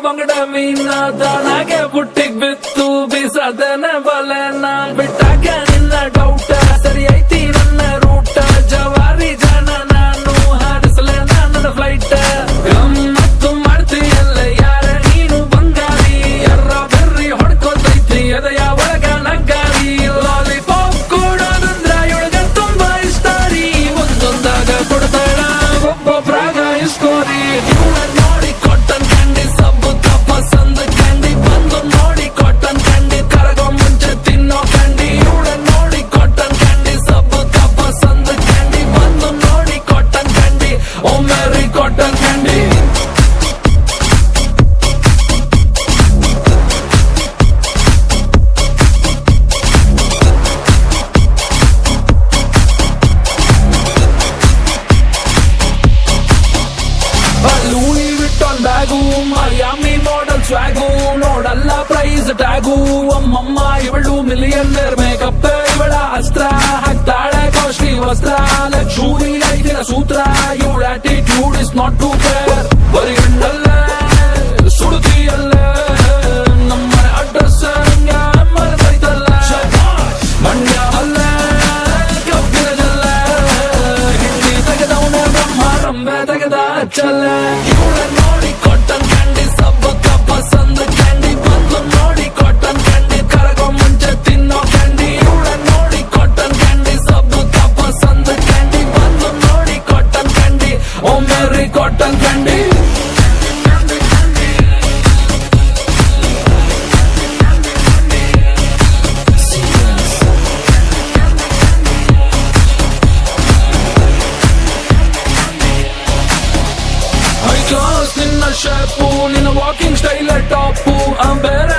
ಬಂಗಡ ಮೀನ ತಾನಾಗೆ ಬುಟ್ಟಿಗ್ ಬಿತ್ತು ಬೀಸದನ ಬಲೆನ ಬಿಟ್ಟಾಗ ನಿನ್ನ ಡೌಟ ಸರಿ ಐತಿ ನನ್ನ ರೂಟ ಜವಾರಿ ಜನ ನಾನು ಹಾರಿಸಲೆ ನನ್ನ ಫ್ಲೈಟ್ ಗಮ್ಮತ್ತು ಮಾಡ್ತೀಯಲ್ಲ ಯಾರ ನೀನು ಬಂಗಾರಿ ಎರ್ರ ಬೆರ್ರಿ ಹೊಡ್ಕೋತೈತಿ ಎದೆಯ ಒಳಗ ನಗ್ಗಾರಿ ಲಾಲಿಪಾಪ್ ಕೊಡೋದಂದ್ರ ಇವಳಗ ತುಂಬಾ ಇಷ್ಟ ರೀ ಒಂದೊಂದಾಗ ಕೊಡ್ತಾಳ ಒಬ್ಬೊಬ್ರಾಗ ಇಸ್ಕೋರಿ ನೋಡಿ ಕಾಟನ್ ಕ್ಯಾಂಡಿ ಸಬ್ಬು ಪಸಂದ್ ಕ್ಯಾಂಡಿ ಬಂದು ನೋಡಿ ಕಾಟನ್ ಕ್ಯಾಂಡಿ ಕರಗೋ ಮುಂಚೆ ತಿನ್ನೋ ಕ್ಯಾಂಡಿ ಇವಳ ನೋಡಿ ಕಾಟನ್ ಕ್ಯಾಂಡಿ ಸಬ್ಬು ಪಸಂದ್ ಕ್ಯಾಂಡಿ ಬಂದು ನೋಡಿ ಕಾಟನ್ ಕ್ಯಾಂಡಿ ಓ ಮೇರಿ cotton candy Louis Vuitton bag Miami model swag ನೋಡಲ್ಲ ಪ್ರೈಸ್ ಟ್ಯಾಗು ಅಮ್ಮಮ್ಮ ಇವಳು ಮಿಲಿಯನ್ನರ್ ಮೇಕಪ್ ಇವಳ ಅಸ್ತ್ರ ಹಾಕ್ತಾಳೆ ಕಾಸ್ಟ್ಲಿ ವಸ್ತ್ರ ಲಕ್ಷೂರಿ ಐತಿನ ಸೂತ್ರ ಇವಳ attitude is not too fair ಬರಿಗಣ್ಣಲ್ಲ ಸುಡುತ್ತಿಯಲ್ಲ ನಮ್ಮ ಅಡ್ರೆಸ್ ಮರೆತೈತಲ್ಲ ಮಂಡ್ಯ ಅಲ್ಲ ಕಬ್ಬಿನ ಜಲ್ಲ ಹಿಂದಿ ತೆಗೆದವನ ಬ್ರಹ್ಮ ರಂಬೆ ತೆಗೆದ ಚಲ್ಲ ಇವಳ ನೋಡಿ ಕಾಟನ್ ಕ್ಯಾಂಡಿ ಸಬ್ಬ ಪಸಂದ್ ಕ್ಯಾಂಡಿ ಬಂದು ನೋಡಿ ಕಾಟನ್ ಕ್ಯಾಂಡಿ ಕರಗೋ ಮುಂಚೆ ತಿನ್ನೋ ಕ್ಯಾಂಡಿ ಇವಳ ನೋಡಿ ಕಾಟನ್ ಕ್ಯಾಂಡಿ ಸಬ್ಬ ಪಸಂದ್ ಕ್ಯಾಂಡಿ ಬಂದು ನೋಡಿ ಕಾಟನ್ ಕ್ಯಾಂಡಿ ಓ ಮೇರಿ ಕಾಟನ್ ಕ್ಯಾಂಡಿ ನಿನ್ನ ಶೇಪು ನಿನ್ನ ವಾಕಿಂಗ್ ಸ್ಟೈಲ್ ಟಾಪು ಬೇರೆ